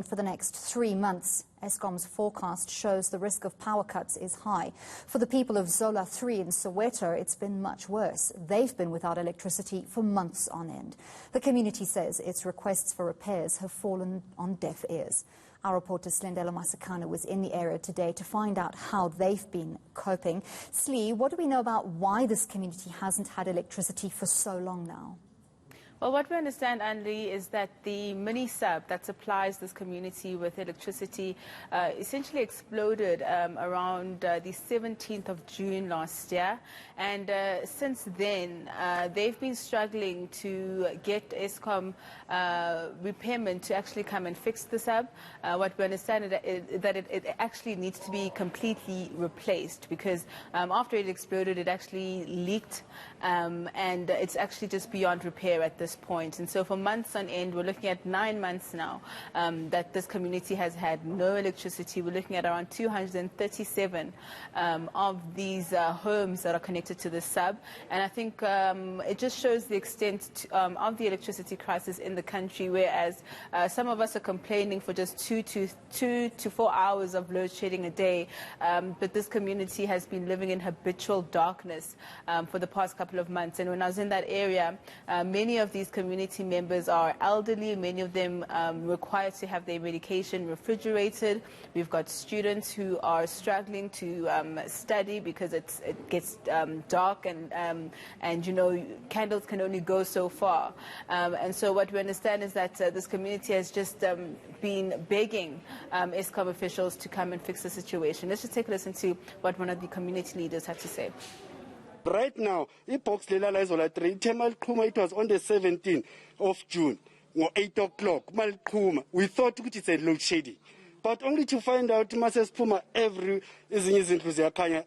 For the next 3 months, Eskoms' forecast shows the risk of power cuts is high. For the people of Zola 3 in Soweto, it's been much worse. They've been without electricity for months on end. The community says its requests for repairs have fallen on deaf ears. Our reporter Silindelo Masikane was in the area today to find out how they've been coping. Slee, what do we know about why this community hasn't had electricity for so long now? Well, what we understand, Andy, is that the mini-sub that supplies this community with electricity essentially exploded around the 17th of June last year. And since then, they've been struggling to get Eskom repairment to actually come and fix the sub. What we understand is that it actually needs to be completely replaced because after it exploded, it actually leaked and it's actually just beyond repair at this point. And so for months on end, we're looking at 9 months now that this community has had no electricity. We're looking at around 237 of these homes that are connected to the sub. And I think it just shows the extent of the electricity crisis in the country, whereas some of us are complaining for just 2 to 4 hours of load shedding a day. But this community has been living in habitual darkness for the past couple of months. And when I was in that area, many of these community members are elderly. Many of them require to have their medication refrigerated. We've got students who are struggling to study because it gets dark and you know, candles can only go so far. And so what we understand is that this community has just been begging Eskom officials to come and fix the situation. Let's just take a listen to what one of the community leaders had to say. Right now, box Zola 3, it was on the 17th of June, or 8 o'clock. We thought it is a load shedding, but only to find out every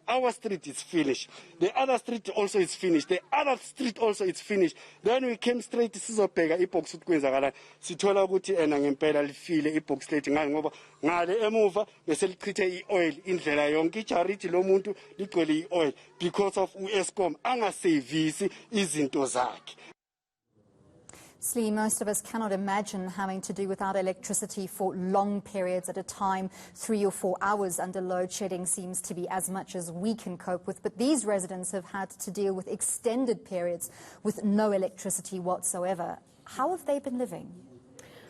our street is finished. The other street also is finished. The other street also is finished. Then we came straight to Sizobheka ibox ukwenzakala. Sithola ukuthi ena ngempela lifile ibox lethu ngoba ngale emuva bese lichithe ioil indlela yonke icharity lo muntu ligcwele ioil because of uEskom angasevisi izinto zakhe. Slee, most of us cannot imagine having to do without electricity for long periods at a time. 3 or 4 hours under load shedding seems to be as much as we can cope with. But these residents have had to deal with extended periods with no electricity whatsoever. How have they been living?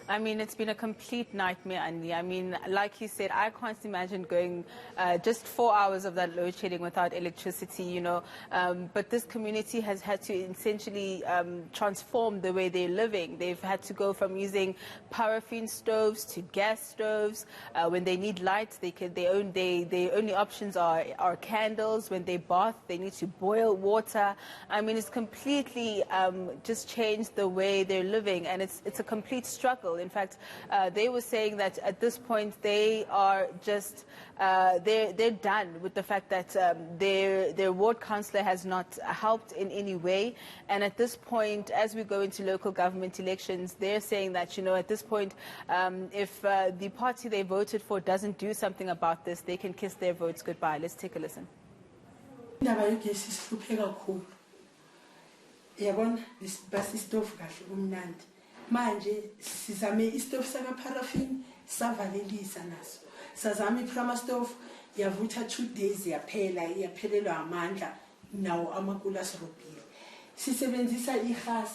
I mean, it's been a complete nightmare, Andy. I mean, like you said, I can't imagine going just 4 hours of that load shedding without electricity, you know. But this community has had to essentially transform the way they're living. They've had to go from using paraffin stoves to gas stoves. When they need light, their only options are candles. When they bath, they need to boil water. I mean, it's completely just changed the way they're living, and it's a complete struggle. In fact, they were saying that at this point they are just they're done with the fact that their ward councillor has not helped in any way. And at this point, as we go into local government elections, they're saying that, you know, at this point, if the party they voted for doesn't do something about this, they can kiss their votes goodbye. Let's take a listen. Manje sizame istove saka paraffin savalelisa naso sazama iprama stove yavutha 2 days yaphelelwa amandla nawo amakula sirobile sisebenzisa igas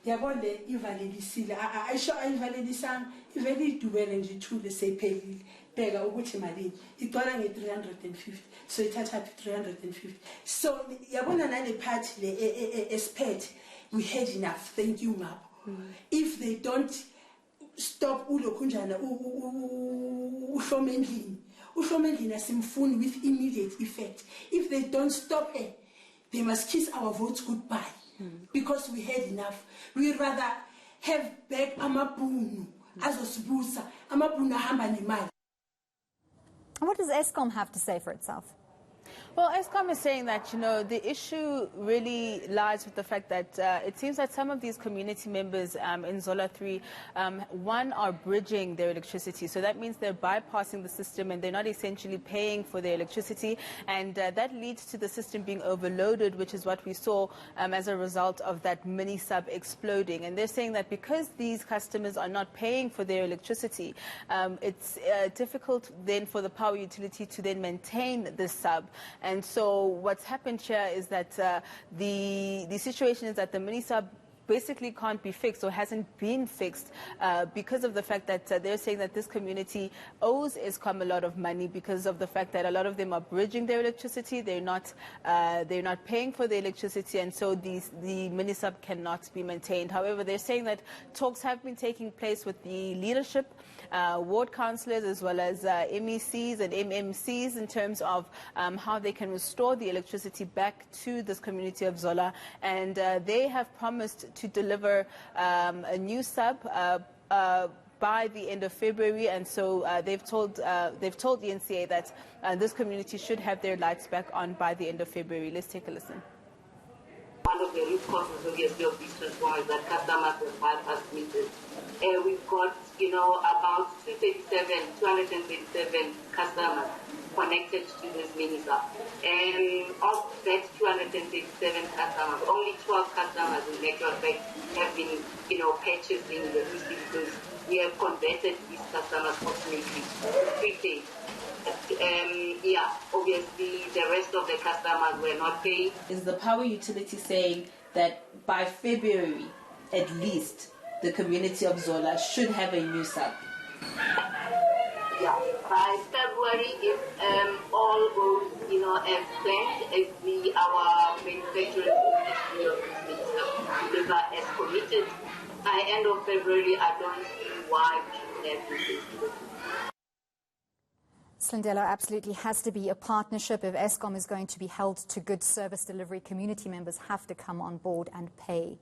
yabone ivalelisile ayisho ayivalelisanga ivele idubele nje ithule sephelile bheka ukuthi imali igcwala nge350 so ithatha 350 so yabona nale party le espet we had enough. Thank you, map. If they don't stop ulokunjana uhlomendlini asimfuni with immediate effect. If they don't stop her, they must kiss our votes goodbye because we had enough. We rather have back amabhunu azosibusa amabhunu ahamba nemali. What does Eskom have to say for itself? Well, Eskom is saying that, the issue really lies with the fact that it seems that some of these community members in Zola 3, one, are bridging their electricity. So that means they're bypassing the system and they're not essentially paying for their electricity. And that leads to the system being overloaded, which is what we saw as a result of that mini sub exploding. And they're saying that because these customers are not paying for their electricity, it's difficult then for the power utility to then maintain this sub. And so what's happened here is that the situation is that the mini sub basically can't be fixed or hasn't been fixed because of the fact that they're saying that this community owes Eskom a lot of money because of the fact that a lot of them are bridging their electricity. They're not paying for the electricity, and so the mini sub cannot be maintained. However, they're saying that talks have been taking place with the leadership, ward councillors, as well as MECs and MMCs in terms of how they can restore the electricity back to this community of Zola, and they have promised to deliver a new sub by the end of February, and so they've told the eNCA that this community should have their lights back on by the end of February. Let's take a listen. One of the root causes, obviously, of this transformer is that customers have bypassed meters. We've got, about 237 customers connected to this mini sub. And of that 237 customers, only 12 customers in actual fact have been, purchasing the electricity because we have converted these customers approximately prepaid. Obviously the rest of the customers were not paying. Is the power utility saying that by February, at least, the community of Zola should have a new sub? Yeah, by February, if all goes, as planned, if our manufacturers deliver as committed, by end of February, I don't see why we should have this. Silindelo, absolutely has to be a partnership. If Eskom is going to be held to good service delivery, community members have to come on board and pay.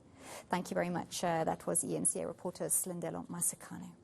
Thank you very much. That was eNCA reporter Silindelo Masikane.